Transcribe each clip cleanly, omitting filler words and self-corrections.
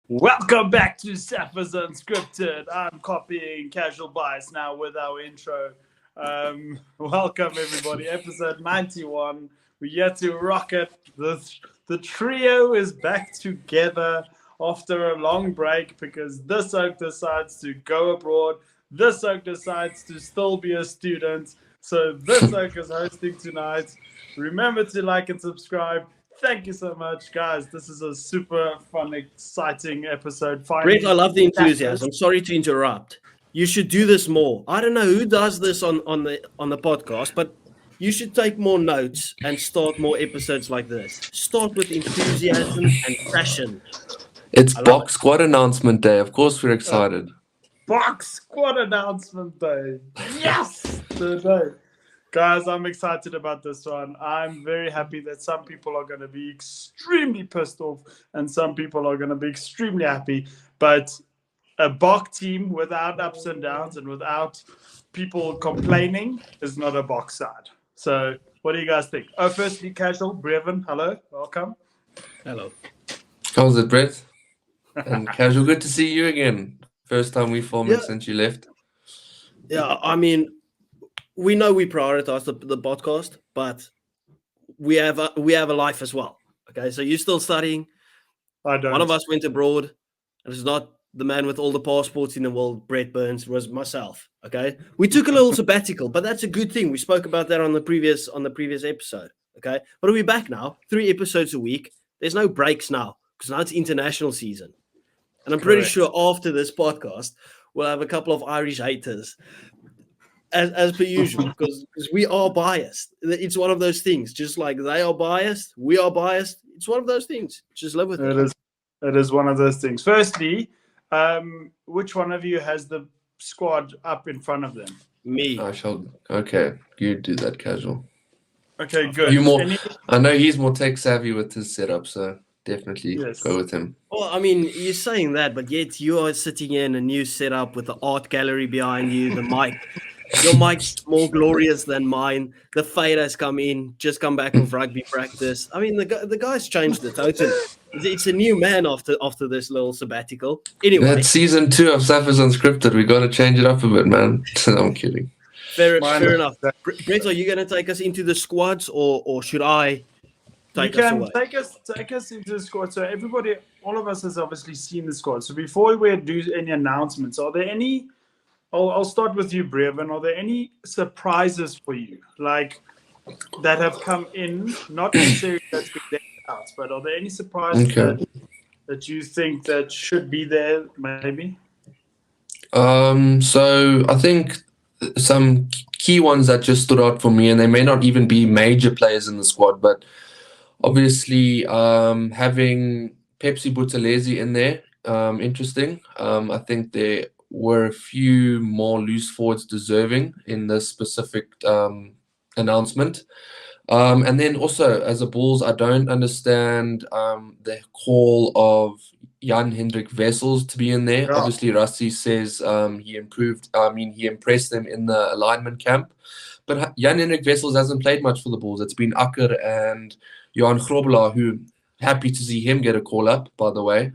Welcome back to Sappers Unscripted. I'm copying Casual Bias now with our intro. Welcome everybody, episode 91. We're here to rock it. The trio is back together after a long break because this oak decides to go abroad. This oak decides to still be a student. So this oak is hosting tonight. Remember to like and subscribe. Thank you so much, guys. This is a super fun, exciting episode. Brett, I love the enthusiasm. Sorry to interrupt. You should do this more. I don't know who does this on the podcast, but you should take more notes and start more episodes like this. Start with enthusiasm and passion. It's Box Squad announcement day. Of course, we're excited. Box Squad announcement day. Yes! Today. Guys, I'm excited about this one. I'm very happy that some people are going to be extremely pissed off and some people are going to be extremely happy. But a Bok team without ups and downs and without people complaining is not a Bok side. So what do you guys think? Oh, firstly, Casual, Brevin, hello, welcome. Hello. How's it, Brett? And Casual, good to see you again. First time we filmed since you left. Yeah, I mean, we know we prioritize the podcast, but we have a life as well. Okay, so you're still studying. I don't. One of us went abroad, and it's not the man with all the passports in the world, Brett Burns, it was myself. Okay, we took a little sabbatical, but that's a good thing. We spoke about that on the previous episode. Okay, but we're back now, 3 episodes a week. There's no breaks now because now it's international season, and I'm pretty sure after this podcast we'll have a couple of Irish haters. As per usual, because we are biased. It's one of those things. Just like they are biased, we are biased. It's one of those things. Just live with it. It is one of those things. Firstly, which one of you has the squad up in front of them? Me. I shall. Okay, you do that, Casual. Okay, good. You more. I know he's more tech savvy with his setup, so definitely go with him. Well, I mean, you're saying that, but yet you are sitting in a new setup with the art gallery behind you, the mic. Your mic's more glorious than mine. The fade has come in, just come back from rugby practice. I mean, the guy's changed it totally. It's a new man after this little sabbatical. Anyway. That's season 2 of Sappers Unscripted. We got to change it up a bit, man. I'm kidding. Fair enough. Brett, are you going to take us into the squads or should I take us away? Take us into the squad. So everybody, all of us has obviously seen the squad. So before we do any announcements, are there any... I'll start with you, Brevin. Are there any surprises for you, like that have come in? Not necessarily that's been there out, but are there any surprises that you think that should be there, maybe? So I think some key ones that just stood out for me, and they may not even be major players in the squad, but obviously having Pepsi Buthelezi in there, interesting. I think there were a few more loose forwards deserving in this specific announcement. And then also, as a Bulls, I don't understand the call of Jan-Hendrik Wessels to be in there. Yeah. Obviously, Rassie says he impressed them in the alignment camp. But Jan-Hendrik Wessels hasn't played much for the Bulls. It's been Akker and Johan Grobelaar, who... Happy to see him get a call up, by the way.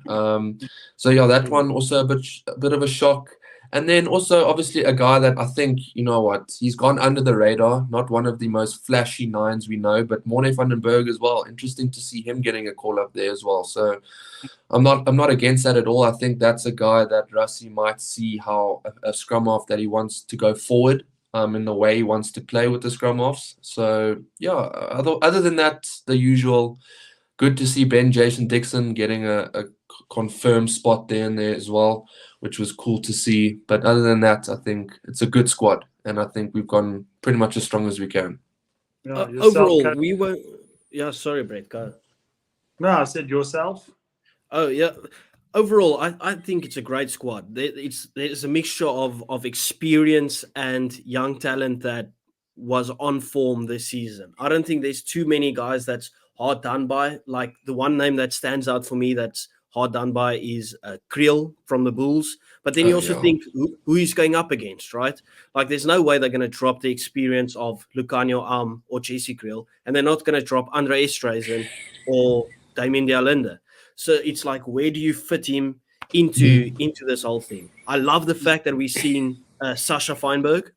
So yeah, that one also a bit of a shock. And then also obviously a guy that I think, you know what, he's gone under the radar. Not one of the most flashy nines we know, but Morne van den Berg as well. Interesting to see him getting a call up there as well. So I'm not against that at all. I think that's a guy that Rassie might see how a scrum-half that he wants to go forward in the way he wants to play with the scrum-halves. So yeah, other than that, the usual. Good to see Ben Jason Dixon getting a confirmed spot there and there as well, which was cool to see. But other than that, I think it's a good squad, and I think we've gone pretty much as strong as we can. Yeah, overall, we were... Yeah, sorry, Brett, go. No, I said yourself. Oh, yeah. Overall, I think it's a great squad. There's a mixture of experience and young talent that was on form this season. I don't think there's too many guys that's hard done by. Like the one name that stands out for me that's hard done by is Creel from the Bulls. But then you also Yeah. think who he's going up against, right? Like, there's no way they're going to drop the experience of Lucanio or Jesse Creel, and they're not going to drop Andre Esterhuizen or Damien Dialinde. So it's like, where do you fit him into this whole thing? I love the fact that we've seen Sasha Feinberg.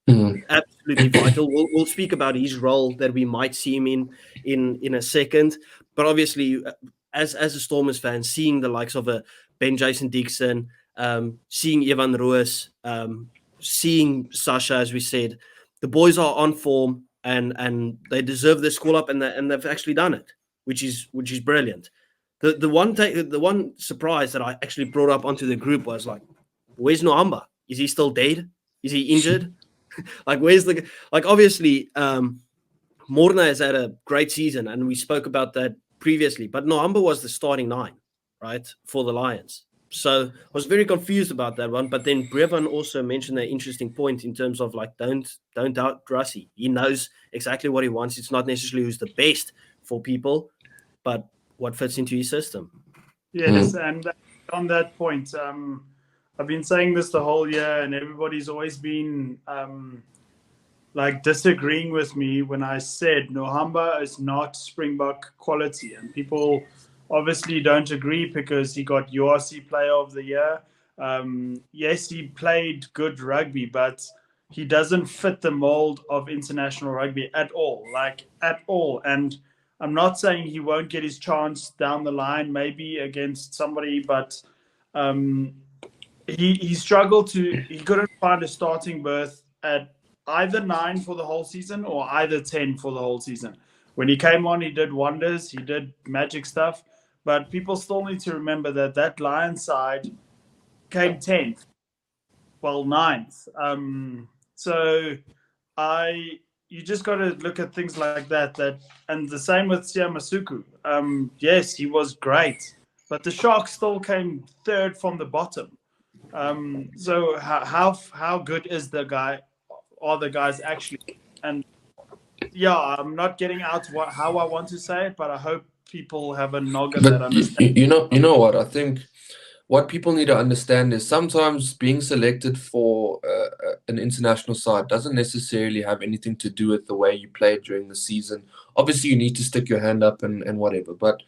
Absolutely vital. We'll speak about his role that we might see him in a second. But obviously, as a Stormers fan, seeing the likes of a Ben Jason Dixon, seeing Evan Roos, seeing Sasha, as we said, the boys are on form and they deserve this call up, and they've actually done it, which is brilliant. The one surprise that I actually brought up onto the group was like, where's Nohamba? Is he still dead? Is he injured? Like, where's the obviously Morna has had a great season, and we spoke about that previously, but Nohamba was the starting 9, right, for the Lions. So I was very confused about that one. But then Brevan also mentioned an interesting point in terms of like, don't doubt Rassie. He knows exactly what he wants. It's not necessarily who's the best for people, but what fits into his system. Yes, and on that point, I've been saying this the whole year, and everybody's always been like disagreeing with me when I said Nohamba is not Springbok quality, and people obviously don't agree because he got URC Player of the Year. Yes, he played good rugby, but he doesn't fit the mold of international rugby at all, And I'm not saying he won't get his chance down the line, maybe against somebody, but he struggled he couldn't find a starting berth at either 9 for the whole season or either 10 for the whole season. When he came on, he did wonders, he did magic stuff, but people still need to remember that Lions side came 10th, well, 9th. So you just got to look at things like that, and the same with Siya Masuku. Yes, he was great, but the Sharks still came 3rd from the bottom. So how good is the guy? Are the guys actually? And yeah, I'm not getting out how I want to say it, but I hope people have a noggin that understands. You know what? I think what people need to understand is sometimes being selected for an international side doesn't necessarily have anything to do with the way you played during the season. Obviously, you need to stick your hand up and whatever, but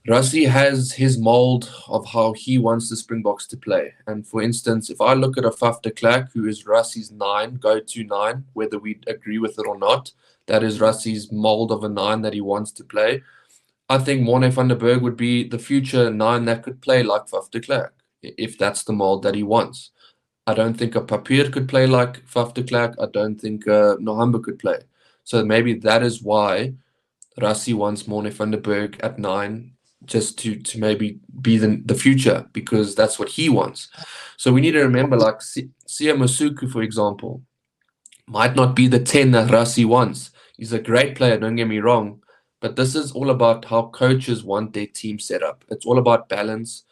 Rassie has his mold of how he wants the Springboks to play. And for instance, if I look at a Faf de Klerk, who is Rassie's 9, go-to 9, whether we agree with it or not, that is Rassie's mold of a 9 that he wants to play. I think Morne van der Berg would be the future 9 that could play like Faf de Klerk, if that's the mold that he wants. I don't think a Papier could play like Faf de Klerk. I don't think Nohamba could play. So maybe that is why Rassie wants Morne van der Berg at 9, just to maybe be the future, because that's what he wants. So we need to remember, like Siya Masuku, for example, might not be the 10 that Rassie wants. He's a great player, don't get me wrong, but this is all about how coaches want their team set up. It's all about balance.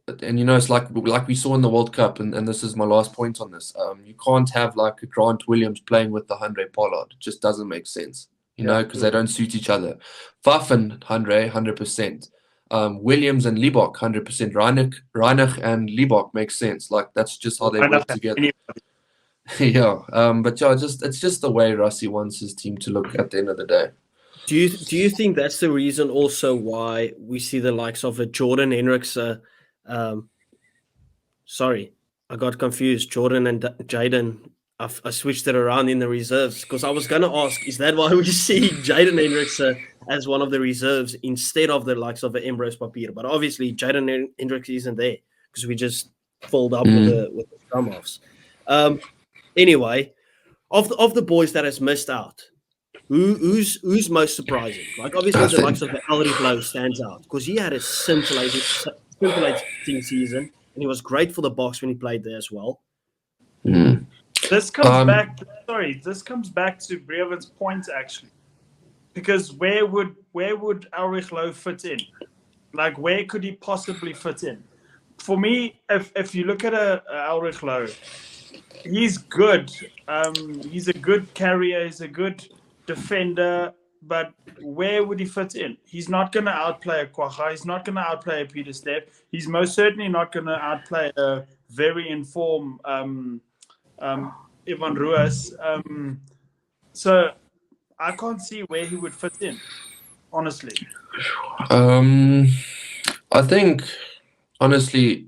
And it's like we saw in the World Cup, and this is my last point on this. You can't have like a Grant Williams playing with the Andre Pollard. It just doesn't make sense. Because they don't suit each other. Faf and Andre, 100%. Williams and Liebok, 100%. Reinach and Liebok makes sense. Like, that's just how they work together. Yeah. But yeah, it's just the way Rassie wants his team to look at the end of the day. Do you think that's the reason also why we see the likes of a Jordan Hendricks? Sorry, I got confused. Jordan and Jaden. I switched it around in the reserves because I was going to ask, is that why we see Jaden Hendricks as one of the reserves instead of the likes of Ambrose Papier? But obviously, Jaden Hendricks isn't there because we just filled up with the scrum-halves. Anyway, of the boys that has missed out, who's most surprising? Like, obviously, the likes of Elric Lowe stands out because he had a scintillating season, and he was great for the Boks when he played there as well. This comes back to Brevan's point, actually, because where would Elric Lowe fit in? Like, where could he possibly fit in? For me, if you look at Elric Lowe, he's good. He's a good carrier. He's a good defender. but where would he fit in? He's not going to outplay a Kwacha. He's not going to outplay a Peter Steph. He's most certainly not going to outplay a very informed Ivan Ruas. So I can't see where he would fit in, honestly. I think, honestly,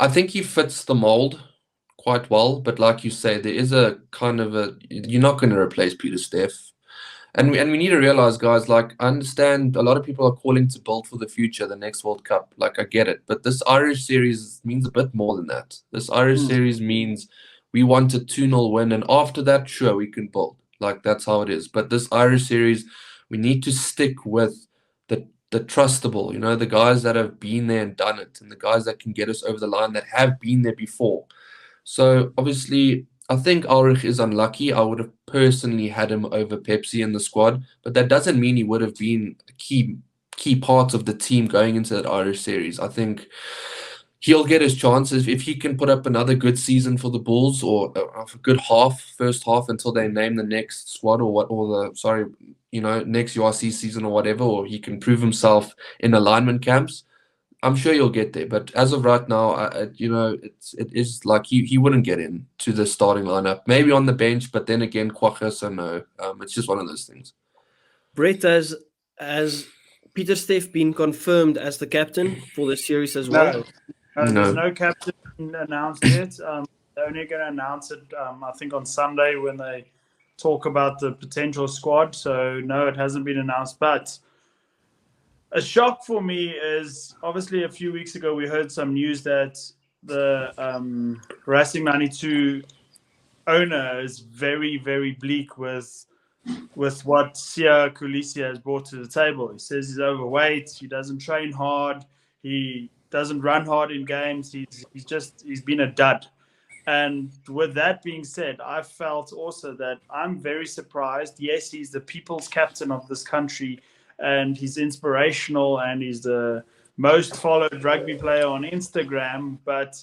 I think he fits the mold quite well. But like you say, there is a kind of you're not going to replace Peter Steph. And we need to realize, guys, like, I understand a lot of people are calling to build for the future, the next World Cup. Like, I get it. But this Irish series means a bit more than that. This Irish series means we want a 2-0 win. And after that, sure, we can build. Like, that's how it is. But this Irish series, we need to stick with the trustable, the guys that have been there and done it, and the guys that can get us over the line that have been there before. So, obviously, I think Ulrich is unlucky. I would have personally had him over Pepsi in the squad, but that doesn't mean he would have been a key part of the team going into that Irish series. I think he'll get his chances if he can put up another good season for the Bulls, or a good first half until they name the next squad next URC season or whatever, or he can prove himself in alignment camps. I'm sure you'll get there, but as of right now, it is like he wouldn't get in to the starting lineup. Maybe on the bench, but then again, Kwacha, so no. It's just one of those things. Brett, has Peter Steph been confirmed as the captain for the series as well? No. There's no captain announced yet. They're only going to announce it, I think, on Sunday when they talk about the potential squad. So, no, it hasn't been announced, but a shock for me is, obviously, a few weeks ago we heard some news that the Racing 92 owner is very, very bleak with what Siya Kolisi has brought to the table. He says he's overweight. He doesn't train hard. He doesn't run hard in games. He's been a dud. And with that being said, I felt also that I'm very surprised. Yes, he's the people's captain of this country, and he's inspirational, and he's the most followed rugby player on Instagram, but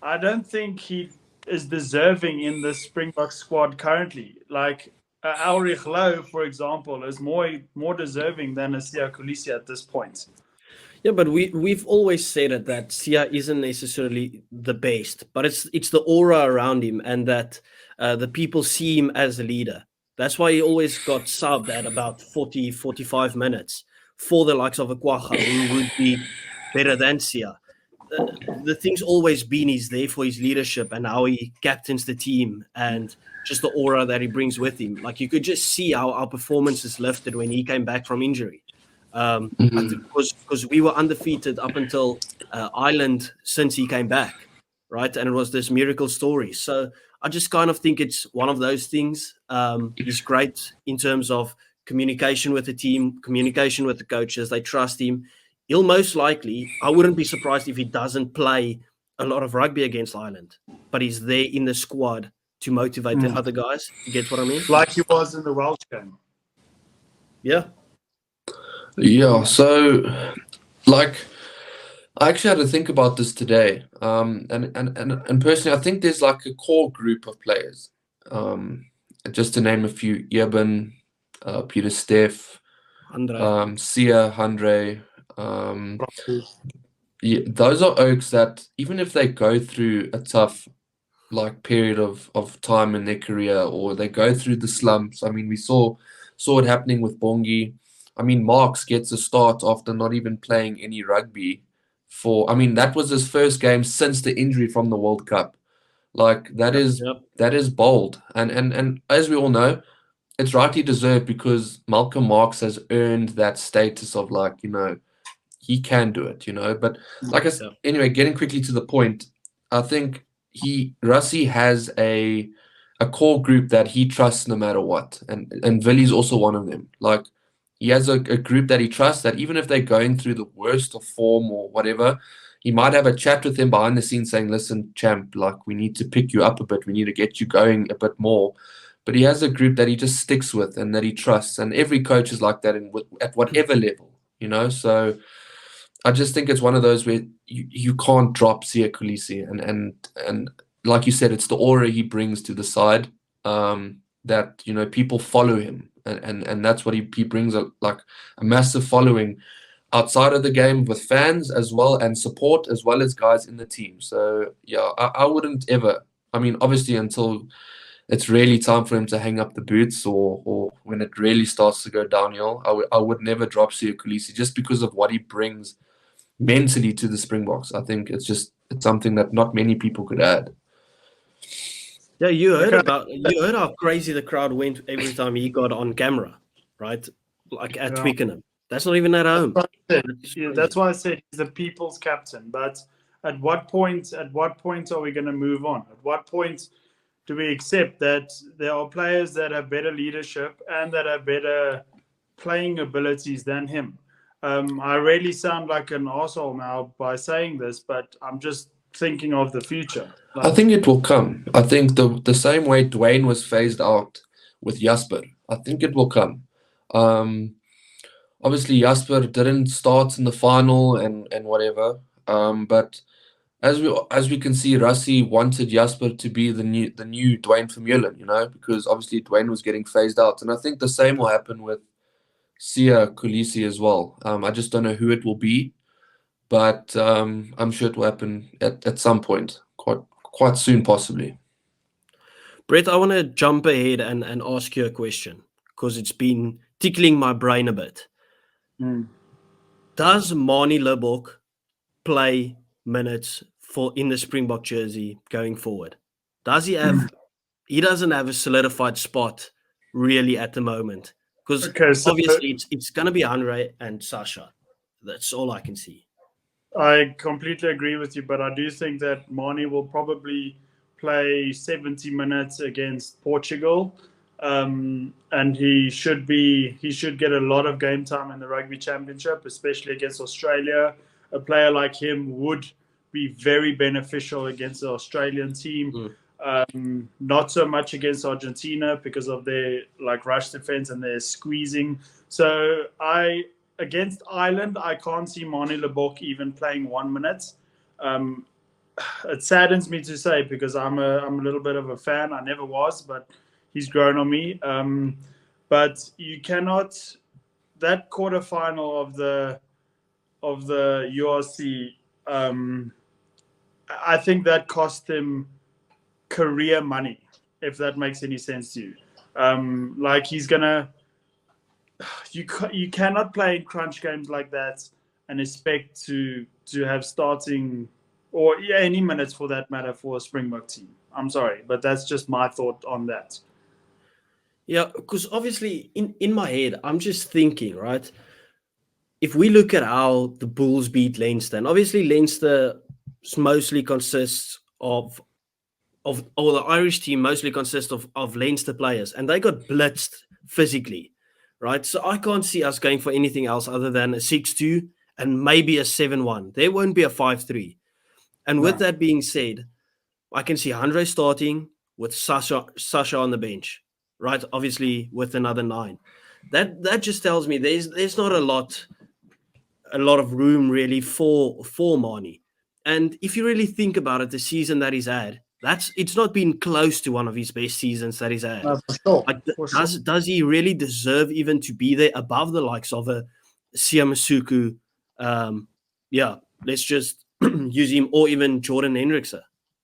I don't think he is deserving in the Springbok squad currently. Like Ulrich Lowe, for example, is more deserving than a Siya Kolisi at this point. Yeah, but we've always said it, that Siya isn't necessarily the best, but it's the aura around him, and that the people see him as a leader. That's why he always got subbed at about 40, 45 minutes for the likes of a Kwacha, who would be better than Siya. The thing's always been he's there for his leadership and how he captains the team and just the aura that he brings with him. Like, you could just see how our performances lifted when he came back from injury. Because we were undefeated up until Ireland since he came back, right? And it was this miracle story. So I just kind of think it's one of those things. He's great in terms of communication with the team, communication with the coaches. They trust him. He'll most likely, I wouldn't be surprised if he doesn't play a lot of rugby against Ireland, but he's there in the squad to motivate the other guys. You get what I mean? Like he was in the Welsh game. Yeah. Yeah, so, like, I actually had to think about this today. And personally, I think there's like a core group of players. Just to name a few: Eben, Peter Steph, Siya, Andre. Yeah, those are oaks that, even if they go through a tough period of time in their career, or they go through the slumps. I mean, we saw it happening with Bongi. I mean, Marks gets a start after not even playing any rugby that was his first game since the injury from the World Cup. Like, that is bold. And as we all know, it's rightly deserved, because Malcolm Marks has earned that status of, he can do it, But like I said, anyway, getting quickly to the point, I think Rassie has a core group that he trusts no matter what. And Villy's also one of them. Like, he has a group that he trusts, that even if they're going through the worst of form or whatever, he might have a chat with them behind the scenes saying, listen, champ, we need to pick you up a bit. We need to get you going a bit more. But he has a group that he just sticks with and that he trusts. And every coach is like that at whatever level, So I just think it's one of those where you can't drop Siya Kolisi. And like you said, it's the aura he brings to the side, that, people follow him. and that's what he brings a massive following outside of the game with fans as well and support as well as guys in the team. So yeah, I wouldn't ever. I mean, obviously until it's really time for him to hang up the boots or when it really starts to go downhill, I would never drop Siya Kolisi just because of what he brings mentally to the Springboks. I think it's something that not many people could add. Yeah, you heard how crazy the crowd went every time he got on camera, right? Like at Twickenham. That's not even at home. That's why I said he's the people's captain. But at what point are we going to move on? At what point do we accept that there are players that have better leadership and that have better playing abilities than him? I really sound like an arsehole now by saying this, but I'm just thinking of the future. I think it will come. I think the same way Dwayne was phased out with Jasper, I think it will come. Obviously, Jasper didn't start in the final and whatever. But as we can see, Rassie wanted Jasper to be the new Dwayne Vermeulen, because obviously Dwayne was getting phased out, and I think the same will happen with Siya Kolisi as well. I just don't know who it will be, but I'm sure it will happen at some point, quite soon, possibly. Brett, I want to jump ahead and ask you a question because it's been tickling my brain a bit. Does Manie Libbok play minutes in the Springbok jersey going forward? Does he have? He doesn't have a solidified spot really at the moment because obviously it's going to be Andre and Sasha. That's all I can see. I completely agree with you, but I do think that Manie will probably play 70 minutes against Portugal. And he should get a lot of game time in the Rugby Championship, especially against Australia. A player like him would be very beneficial against the Australian team. Not so much against Argentina because of their rush defense and their squeezing. So against Ireland, I can't see Manie Libbok even playing 1 minute. It saddens me to say because I'm a little bit of a fan. I never was, but he's grown on me. But you cannot. That quarterfinal of the URC, I think that cost him career money, if that makes any sense to you. He's gonna. You cannot play in crunch games like that and expect to have starting or any minutes for that matter for a Springbok team. I'm sorry, but that's just my thought on that. Yeah, because obviously in my head, I'm just thinking, right? If we look at how the Bulls beat Leinster, and obviously Leinster mostly consists of the Irish team mostly consists of Leinster players, and they got blitzed physically, right? So I can't see us going for anything else other than a 6-2 and maybe a 7-1. There won't be a 5-3. And with that being said, I can see Andre starting with Sasha on the bench, right? Obviously with another 9. That just tells me there's not a lot of room really for Manie. And if you really think about it, the season that he's had, it's not been close to one of his best seasons that he's had. For sure. Does he really deserve even to be there above the likes of a Siya Masuku? Let's just use him, or even Jordan Hendrickse.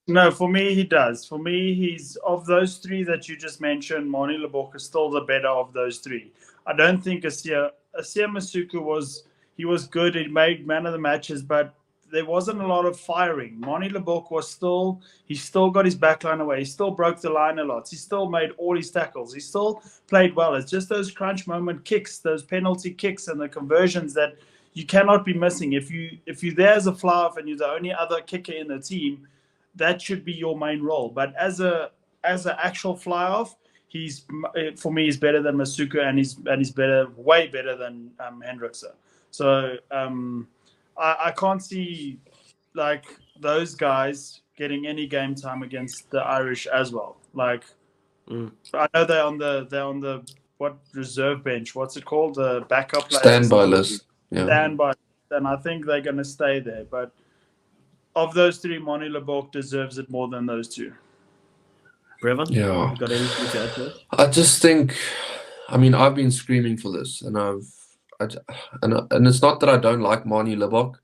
No, for me, he does. For me, he's of those 3 that you just mentioned, Manie Libbok is still the better of those 3. I don't think Siya Masuku was good. He made man of the matches, but there wasn't a lot of firing. Manie Libbok he still got his backline away. He still broke the line a lot. He still made all his tackles. He still played well. It's just those crunch moment kicks, those penalty kicks and the conversions that you cannot be missing. If you're there as a fly-off and you're the only other kicker in the team, that should be your main role. But as an actual fly-off, for me he's better than Masuku and he's way better than Hendrickse. So I can't see those guys getting any game time against the Irish as well. I know they're on the what reserve bench? What's it called? The backup players. Standby list. Yeah. Standby, and I think they're going to stay there. But of those 3, Manie Libbok deserves it more than those 2. Brevin? Yeah. You got anything to add to it? I just think I mean, I've been screaming for this, and and it's not that I don't like Manie Libbok.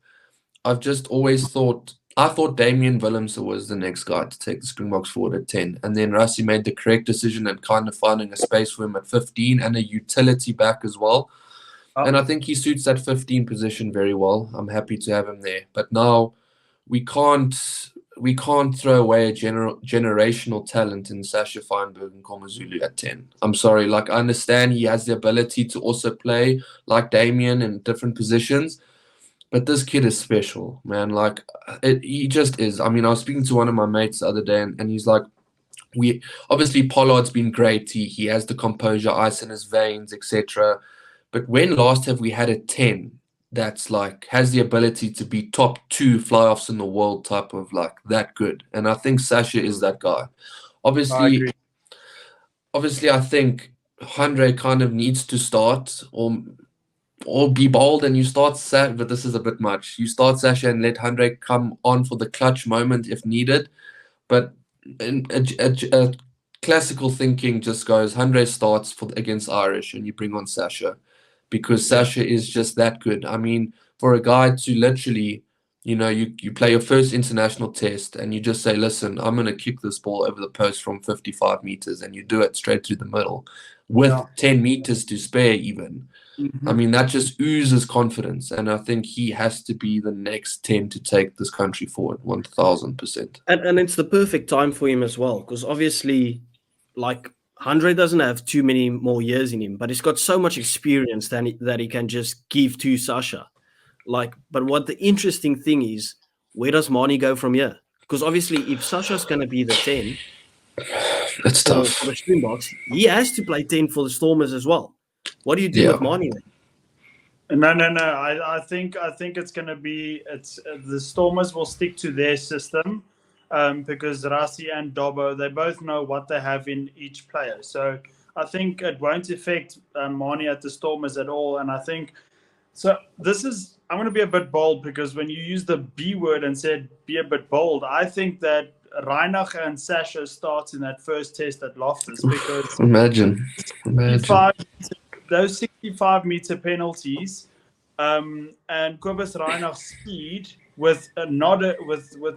I've just always thought I thought Damian Willemse was the next guy to take the Springboks forward at 10, and then Rassie made the correct decision and kind of finding a space for him at 15 and a utility back as well. And I think he suits that 15 position very well. I'm happy to have him there, but now we can't throw away a generational talent in Siya Feinberg-Mngomezulu at 10. I'm sorry, like I understand he has the ability to also play like Damian in different positions, but this kid is special, man. Like he just is. I mean, I was speaking to one of my mates the other day, and he's like, we obviously Pollard's been great. He has the composure, ice in his veins, etc. But when last have we had a 10 that's like has the ability to be top 2 fly-offs in the world type of like that good? And I think Siya is that guy. Obviously, I think Andre kind of needs to start or be bold and you start Siya, but this is a bit much. You start Siya and let Andre come on for the clutch moment if needed. But a classical thinking just goes, Andre starts against Irish and you bring on Siya. Because Siya is just that good. I mean, for a guy to literally, you play your first international test and you just say, listen, I'm going to kick this ball over the post from 55 meters, and you do it straight through the middle with 10 meters to spare even. Mm-hmm. I mean, that just oozes confidence. And I think he has to be the next 10 to take this country forward 1,000%. And it's the perfect time for him as well, because obviously, like, Andre doesn't have too many more years in him, but he's got so much experience that he can just give to Siya. Like, but what the interesting thing is, where does Manie go from here? Because obviously, if Sasha's going to be the 10 that's tough for the Springboks, he has to play 10 for the Stormers as well. What do you do with Manie then? No. I think it's going to be the Stormers will stick to their system. Because Rassie and Dobbo, they both know what they have in each player. So I think it won't affect Manie at the Stormers at all. And I think, so I'm going to be a bit bold, because when you use the B word and said be a bit bold, I think that Reinach and Siya starts in that first test at Loftus, because imagine. Those 65-meter penalties and Kobus Reinach's speed, with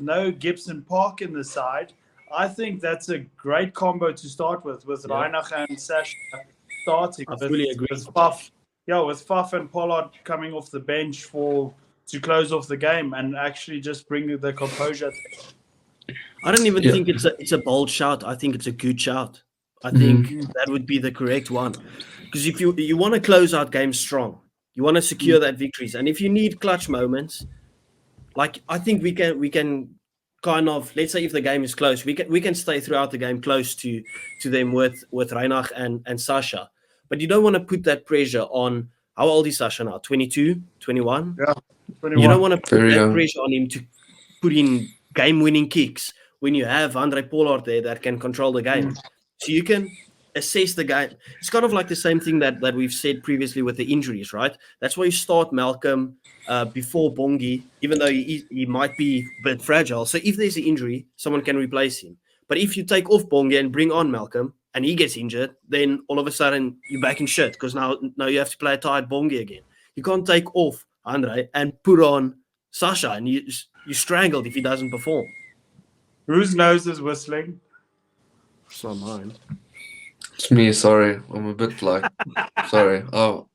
no Gibson Park in the side, I think that's a great combo to start with Reinach and Siya starting. I fully agree. With Faf and Pollard coming off the bench to close off the game and actually just bring the composure. I don't even think it's a bold shout. I think it's a good shout. I think that would be the correct one, because if you want to close out games strong, you want to secure that victories, and if you need clutch moments. Like, I think we can kind of, let's say if the game is close, we can stay throughout the game close to them with Reinach and Siya. But you don't want to put that pressure on, how old is Siya now? 22, 21? Yeah, 21. You don't want to put that pressure on him to put in game-winning kicks when you have Andre Pollard there that can control the game. So you can assess the game. It's kind of like the same thing that we've said previously with the injuries, right? That's why you start Malcolm before Bongi, even though he might be a bit fragile. So if there's an injury, someone can replace him. But if you take off Bongi and bring on Malcolm and he gets injured, then all of a sudden you're back in shit, because now you have to play a tired Bongi again. You can't take off Andre and put on Siya, and you're strangled if he doesn't perform. Whose nose is whistling? It's not mine. It's me, sorry. I'm a bit like, sorry. Oh,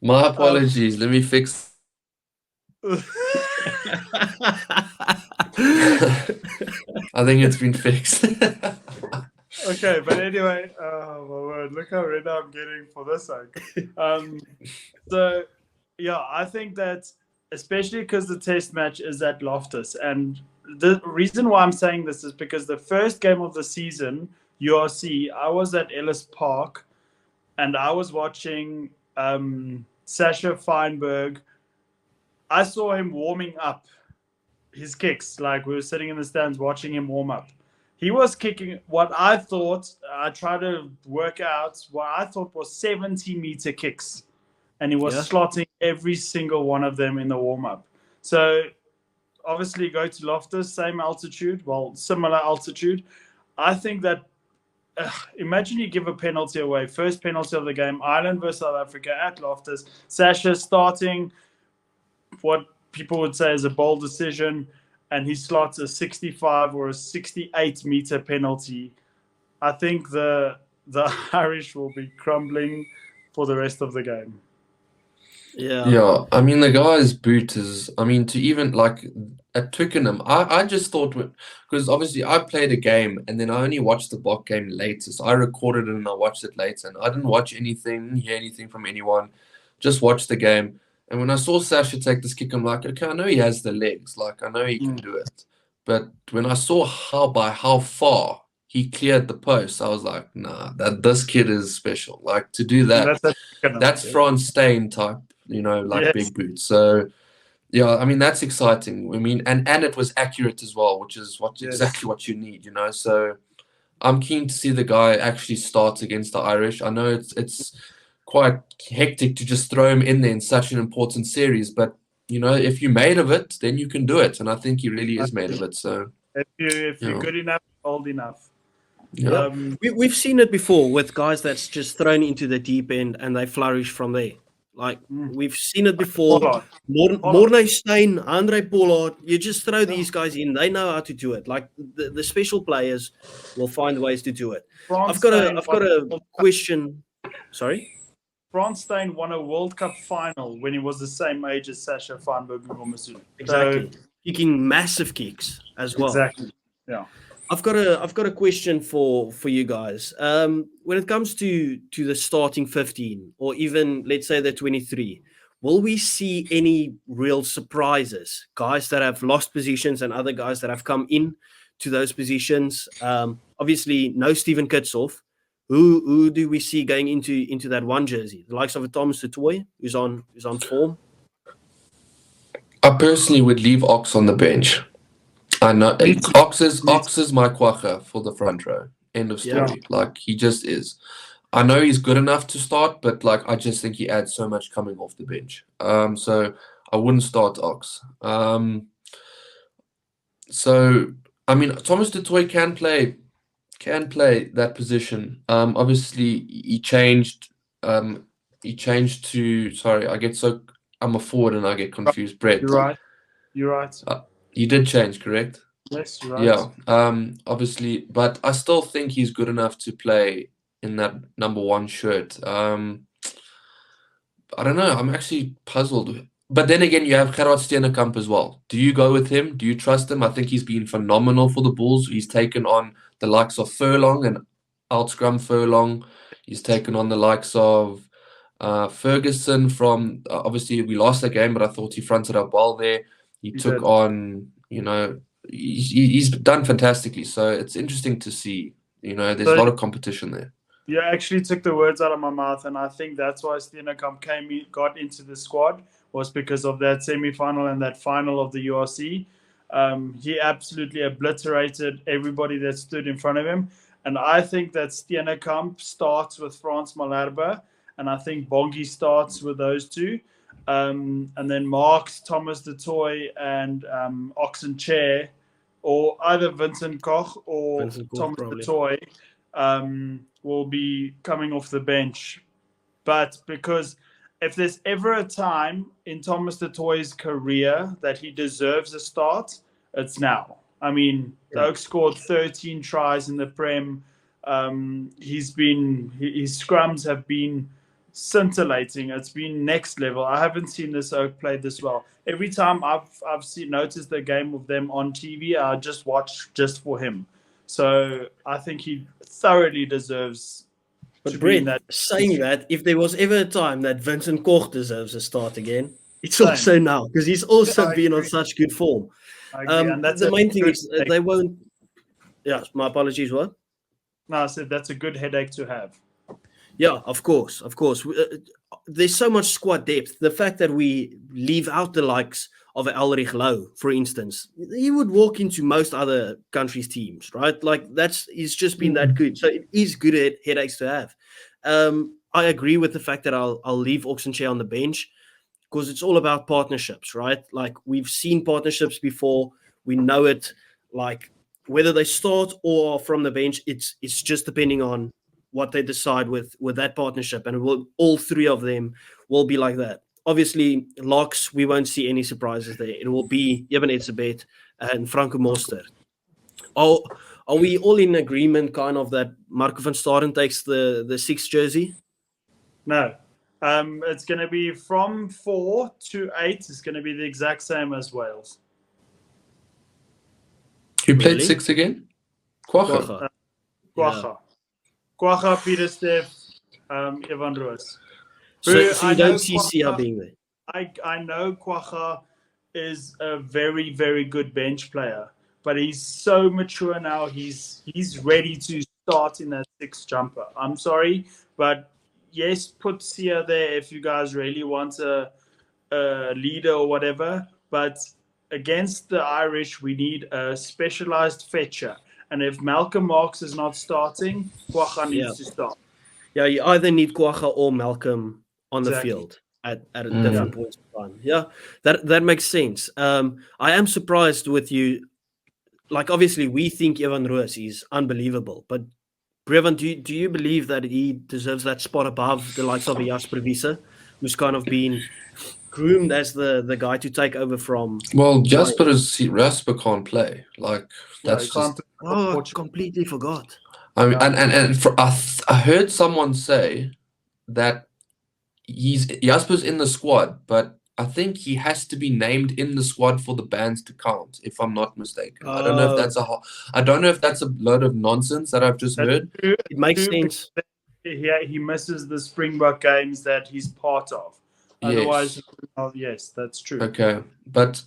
my apologies. Let me fix. I think it's been fixed. Okay, but anyway, oh my word, look how red I'm getting for this one. So, yeah, I think that, especially because the test match is at Loftus, and the reason why I'm saying this is because the first game of the season, URC, I was at Ellis Park and I was watching Siya Feinberg. I saw him warming up his kicks. Like, we were sitting in the stands watching him warm up. He was kicking what I tried to work out what I thought was 70-meter kicks. And he was slotting every single one of them in the warm-up. So, obviously, go to Loftus, same altitude, well, similar altitude. I think that imagine you give a penalty away. First penalty of the game, Ireland versus South Africa at Loftus. Sasha starting what people would say is a bold decision, and he slots a 65 or a 68 meter penalty. I think the Irish will be crumbling for the rest of the game. Yeah, I mean, the guy's boot is, I mean, to even like at Twickenham, I just thought, because obviously I played a game and then I only watched the Bok game later. So I recorded it and I watched it later, and I didn't watch anything, hear anything from anyone, just watched the game. And when I saw Sasha take this kick, I'm like, okay, I know he has the legs, like I know he can do it. But when I saw how far he cleared the post, I was like, nah, this kid is special. Like to do that, that's Franz Steyn type, like big boots. So yeah, I mean that's exciting. I mean, and it was accurate as well, which is exactly what you need, So I'm keen to see the guy actually start against the Irish. I know it's quite hectic to just throw him in there in such an important series, but if you're made of it, then you can do it, and I think he really is made of it. So if you're good enough, old enough. Yeah. We've seen it before with guys that's just thrown into the deep end and they flourish from there. Like we've seen it before. Morne Steyn, Andre Pollard, you just throw these guys in. They know how to do it. Like the special players will find ways to do it. I've got a question. Sorry? Franz Steyn won a World Cup final when he was the same age as Sasha Feinberg-Mngomezulu. Exactly. Kicking massive kicks as well. Exactly. Yeah. I've got a question for you guys. When it comes to the starting 15 or even let's say the 23, will we see any real surprises? Guys that have lost positions and other guys that have come in to those positions. Obviously, no Steven Kitshoff. Who do we see going into that one jersey? The likes of a Thomas du Toit, who's on form. I personally would leave Ox on the bench. I know Ox is my quagga for the front row. End of story. Yeah. Like he just is. I know he's good enough to start, but like I just think he adds so much coming off the bench. So I wouldn't start Ox. So I mean, Thomas du Toit can play that position. Obviously he changed. He changed to. Sorry, I'm a forward and I get confused. Brett, You're right. You did change, correct? Yes, you're right. Yeah. Obviously, but I still think he's good enough to play in that number 1 shirt. I don't know. I'm actually puzzled. But then again, you have Gerard Steenekamp as well. Do you go with him? Do you trust him? I think he's been phenomenal for the Bulls. He's taken on the likes of Furlong and out-scrum Furlong. He's taken on the likes of Ferguson from... obviously, we lost that game, but I thought he fronted up well there. He took on, he's done fantastically. So it's interesting to see, there's a lot of competition there. You actually took the words out of my mouth, and I think that's why Steenekamp got into the squad, was because of that semi-final and that final of the URC. He absolutely obliterated everybody that stood in front of him. And I think that Steenekamp starts with Frans Malherbe, and I think Bongi starts with those two. And then Marks, Thomas du Toit, and Oxen Chair, or either Vincent Koch or Thomas du Toit will be coming off the bench. But because if there's ever a time in Thomas du Toit's career that he deserves a start, it's now. I mean, the Oaks scored 13 tries in the Prem. His scrums have been scintillating. It's been next level. I haven't seen this Oak play this well. Every time I've noticed the game of them on TV, I just watch just for him. So I think he thoroughly deserves to be in that. Saying that, if there was ever a time that Vincent Koch deserves a start again, it's also now, because he's also been on such good form. And that's the main thing is they won't. Yes, my apologies. What? No, I said that's a good headache to have. Yeah, of course. There's so much squad depth. The fact that we leave out the likes of Elrich Low, for instance, he would walk into most other countries' teams, right? Like he's just been that good. So it is good headaches to have. I agree with the fact that I'll leave Oxenchair on the bench because it's all about partnerships, right? Like we've seen partnerships before. We know it. Like whether they start or from the bench, it's just depending on what they decide with that partnership, and all three of them will be like that. Obviously, locks, we won't see any surprises there. It will be Eben Etzebeth and Franco Moster. Are we all in agreement, kind of, that Marco van Staden takes the 6th jersey? No. It's going to be from 4 to 8. It's going to be the exact same as Wales. Who played Really? 6 again? Quagga. Quagga. Quagga, Peter Steff, Evan Roos. So you don't see Siya being there? I know Quagga is a very, very good bench player, but he's so mature now. He's ready to start in that 6th jumper. I'm sorry, but yes, put Siya there if you guys really want a leader or whatever. But against the Irish, we need a specialized fetcher. And if Malcolm Marx is not starting, Quagga needs to start. Yeah, you either need Quagga or Malcolm on the field at a different point in time. Yeah, that makes sense. I am surprised with you. Like, obviously, we think Evan Roos is unbelievable, but Brevan, do you believe that he deserves that spot above the likes of Jasper Wiese, who's kind of been groomed as the guy to take over from? Well, Jasper can't play. Like, that's just. I completely forgot. I mean, I heard someone say that Jasper's in the squad, but I think he has to be named in the squad for the bans to count, if I'm not mistaken. I don't know if that's a load of nonsense that I've just heard. It makes sense. He misses the Springbok games that he's part of. Otherwise, yes, that's true. Okay, but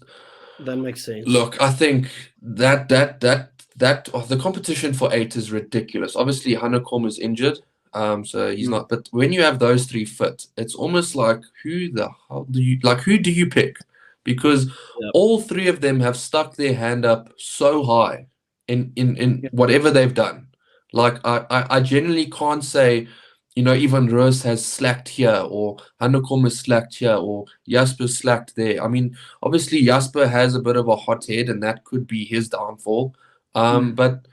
that makes sense. Look, I think that the competition for 8 is ridiculous. Obviously, Hanekom is injured. So he's not. But when you have those 3 fit, it's almost like who do you pick? Because all 3 of them have stuck their hand up so high in whatever they've done. Like I generally can't say, Evan Roos has slacked here, or Hanekom has slacked here, or Jasper slacked there. I mean, obviously Jasper has a bit of a hot head, and that could be his downfall. But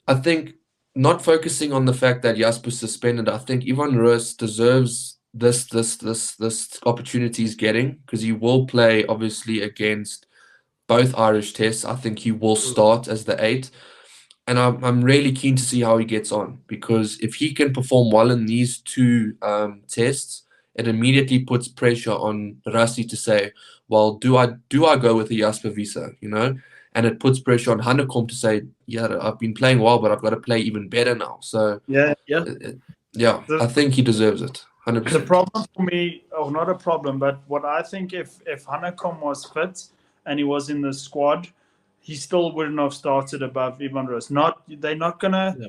I think, not focusing on the fact that Jasper's suspended, I think Evan Roos deserves this opportunity he's getting, because he will play obviously against both Irish tests. I think he will start as the 8, and I'm really keen to see how he gets on, because if he can perform well in these 2 tests, it immediately puts pressure on Rassie to say, well, do I go with the Jasper Wiese, And it puts pressure on Hanekom to say, yeah, I've been playing well, but I've got to play even better now. So, I think he deserves it, 100%. The problem for me, not a problem, but what I think, if Hanekom was fit and he was in the squad, he still wouldn't have started above Evan Roos. They're not gonna. Yeah.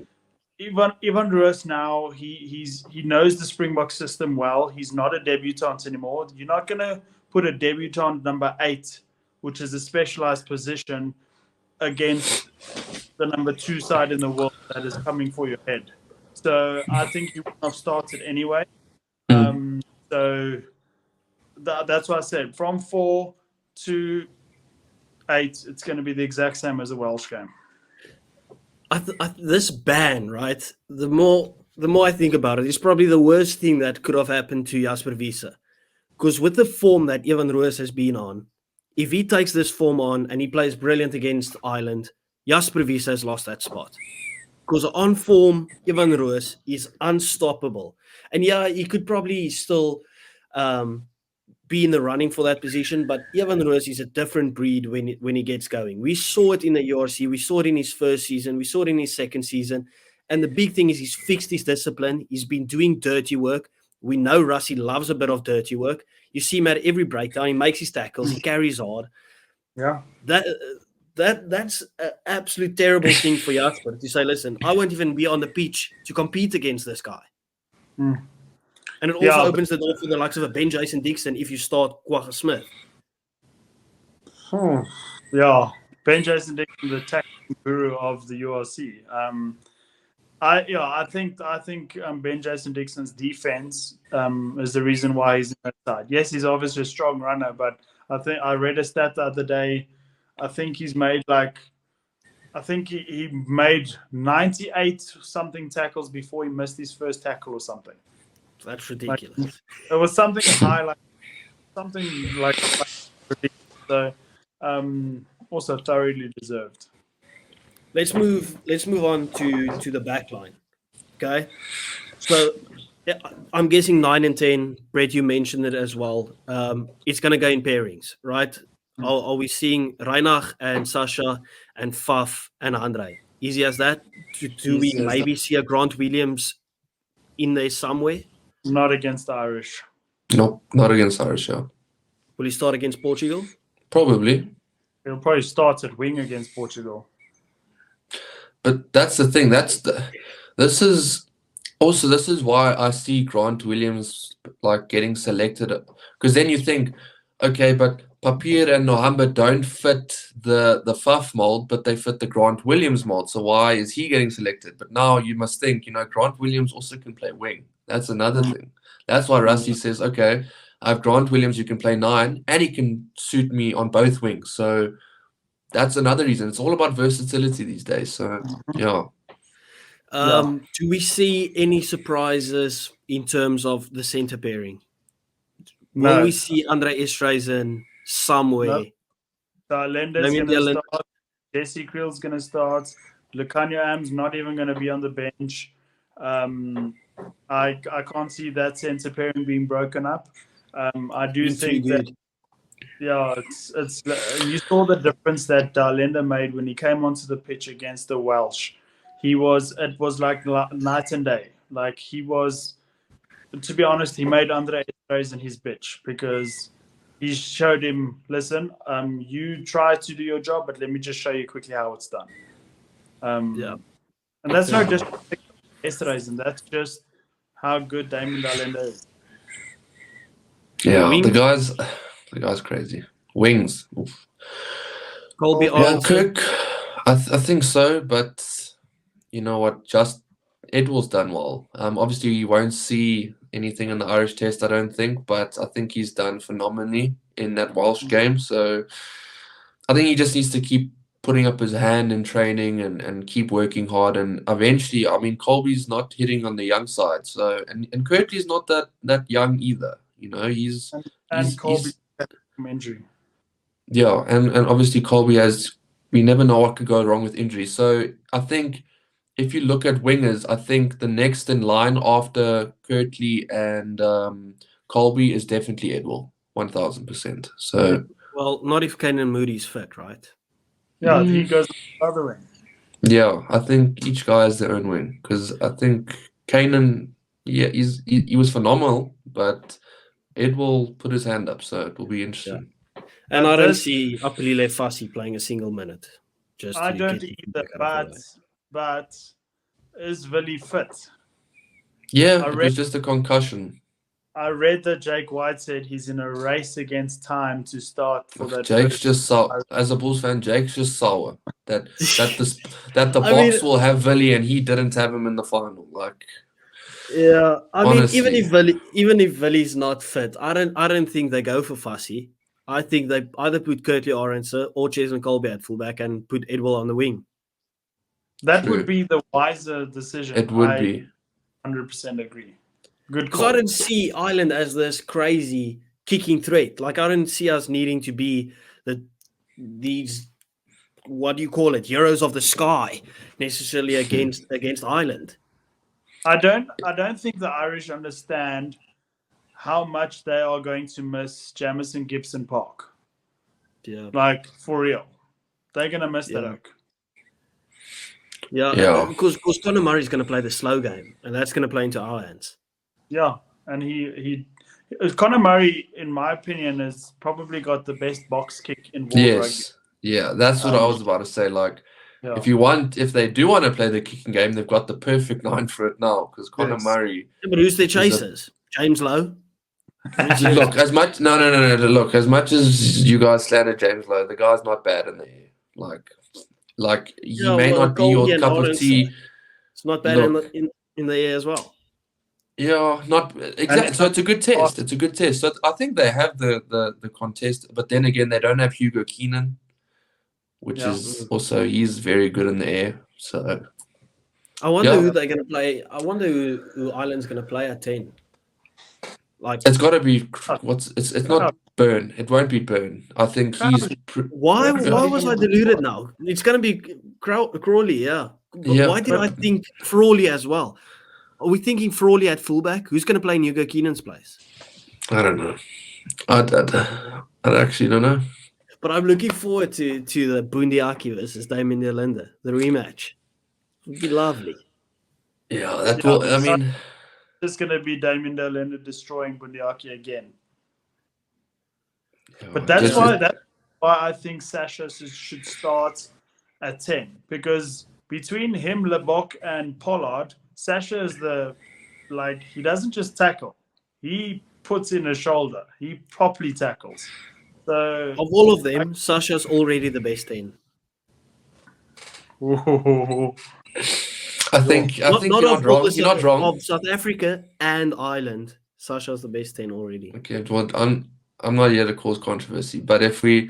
Evan Roos now, he knows the Springbok system well. He's not a debutant anymore. You're not gonna put a debutant number 8, which is a specialized position, against the number 2 side in the world that is coming for your head. So I think you would have started anyway. So that's why I said from 4 to 8, it's going to be the exact same as a Welsh game. This ban, right? The more I think about it, it's probably the worst thing that could have happened to Jasper Wiese, because with the form that Evan Roos has been on, if he takes this form on and he plays brilliant against Ireland, Jasper Wiese has lost that spot. Because on form, Evan Roos is unstoppable. And yeah, he could probably still be in the running for that position, but Evan Roos is a different breed when he gets going. We saw it in the URC, we saw it in his first season, we saw it in his second season. And the big thing is he's fixed his discipline. He's been doing dirty work. We know Rassie loves a bit of dirty work. You see him at every breakdown. He makes his tackles. He carries hard. Yeah. That's an absolute terrible thing for Jasper to say, listen, I won't even be on the pitch to compete against this guy. And it also opens the door for the likes of a Ben Jason Dixon if you start Quagga Smith. Yeah. Ben Jason Dixon, the tackling guru of the URC. I think Ben Jason Dixon's defense is the reason why he's in that side. Yes, he's obviously a strong runner, but I think I read a stat the other day. I think he's made like I think he made 98 something tackles before he missed his first tackle or something. That's ridiculous. It was something high, like something like ridiculous. So also thoroughly deserved. Let's move on to the back line. Okay. So yeah, I'm guessing 9 and 10. Brett, you mentioned it as well. It's going to go in pairings, right? Are we seeing Reinach and Sasha and Faf and Andre? Easy as that? Do we maybe see a Grant Williams in there somewhere? Not against the Irish. Nope, not against Irish, yeah. Will he start against Portugal? Probably. He'll probably start at wing against Portugal. But that's the thing. This is why I see Grant Williams like getting selected, because then you think, okay, but Papier and Nohamba don't fit the Faf mold, but they fit the Grant Williams mold. So why is he getting selected? But now you must think, Grant Williams also can play wing. That's another thing. That's why Rusty says, okay, I have Grant Williams who can play 9, and he can suit me on both wings. So that's another reason. It's all about versatility these days. So yeah. Do we see any surprises in terms of the center pairing? Will we see Andre Estreisen somewhere? Lender's going to start. Jesse Creel's going to start. Lucanio Am's not even going to be on the bench. I can't see that center pairing being broken up. I do think that. Yeah, it's you saw the difference that Darlenda made when he came onto the pitch against the Welsh. It was like night and day. Like he was, to be honest, he made Andre Estreisen his bitch, because he showed him, listen, you try to do your job, but let me just show you quickly how it's done. And that's not just Estreisen, that's just how good Damon Darlenda is. Yeah, the guy's crazy. Wings. Oof. Colby Kirk, I think so, but you know what? Just Edward's done well. Obviously, you won't see anything in the Irish test, I don't think, but I think he's done phenomenally in that Welsh game. So I think he just needs to keep putting up his hand in training and keep working hard. And eventually, I mean, Colby's not hitting on the young side. So and Kirkley's not that young either. He's Colby from injury. Yeah, and obviously Colby we never know what could go wrong with injury. So I think if you look at wingers, I think the next in line after Kirtley and Colby is definitely Edwell, 1000%. So not if Kane Moody's fit, right? Yeah, he goes the other wing. Yeah, I think each guy has their own wing, because I think Kanan, he was phenomenal, but Ed will put his hand up, so it will be interesting. Yeah. And I don't see Apelile Fassi playing a single minute. I don't either, but is Willie fit? Yeah, it was just a concussion. I read that Jake White said he's in a race against time to start for that. Jake's just sour. As a Bulls fan, Jake's just sour that the Boks will have Willie and he didn't have him in the final. Like, yeah, honestly. mean, even if Willie's not fit, I don't think they go for Fassi. I think they either put Kirtley Orense or Chesney Colby at fullback and put Edwell on the wing. That would be the wiser decision. It would be. 100% agree. Good call. Because I don't see Ireland as this crazy kicking threat. Like, I don't see us needing to be these, what do you call it, heroes of the sky necessarily against Ireland. I don't think the Irish understand how much they are going to miss Jamison Gibson Park. Yeah. Like, for real. They're going to miss that oak. Yeah. Because Conor Murray's going to play the slow game, and that's going to play into our hands. Yeah, and he Conor Murray, in my opinion, has probably got the best box kick in world rugby. Yeah, that's what I was about to say. Like, if they do want to play the kicking game, they've got the perfect 9 for it now, because Conor Murray. Yeah, but who's their chasers? James Lowe. Look, as much Look, as much as you guys slander James Lowe, the guy's not bad in the air. Like he may not be your cup of tea. It's not bad in the air as well. Yeah, not exactly. So it's a good test. It's a good test. So I think they have the contest, but then again, they don't have Hugo Keenan, which Yeah. is also, he's very good in the air. So I wonder Yeah. who they're going to play. I wonder who Ireland's going to play at 10. Like, it's got to be it's not Byrne. It won't be Byrne. I think he's why was I deluded now? It's going to be Crawley, yeah. But Yeah, why did but- I think Frawley as well? Are we thinking Frawley at fullback? Who's going to play in Hugo Keenan's place? I don't know. I actually don't know. But I'm looking forward to the Bundiaki versus Damien Delende, the rematch. It would be lovely. Yeah, that will. I mean, It's going to be Damien Delende destroying Bundiaki again. But that's why I think Sasha should start at 10, because between him, Lebok, and Pollard, Sasha is he doesn't just tackle. He puts in a shoulder. He properly tackles. So Of all of them, Sasha's already the best 10. I think you're not wrong. You're not wrong. Of South Africa and Ireland, Sasha's the best 10 already. Okay, well, I'm not here to cause controversy, but if we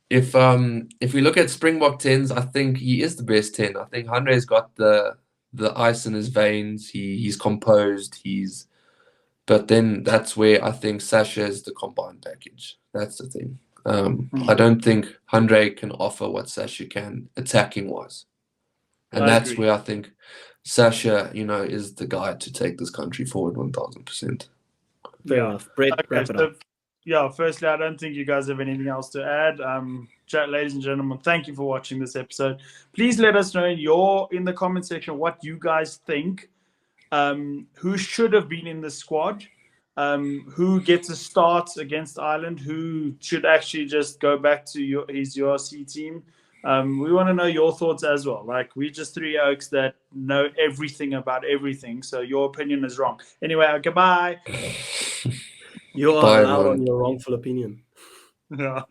look at Springbok 10s, I think he is the best 10. I think Hanre's got the ice in his veins. He's composed. But then that's where I think Sasha is the combined package. That's the thing. I don't think Hanre can offer what Sasha can attacking wise, and that's where I think Sasha, is the guy to take this country forward 1,000%. Fair enough. Brett, wrap it up. Yeah, firstly, I don't think you guys have anything else to add. Ladies and gentlemen, thank you for watching this episode. Please let us know in the comment section what you guys think. Who should have been in the squad? Who gets a start against Ireland? Who should actually just go back to his URC team? We want to know your thoughts as well. Like, we're just three oaks that know everything about everything, so your opinion is wrong. Anyway, goodbye. You are allowed on your wrongful opinion. Yeah.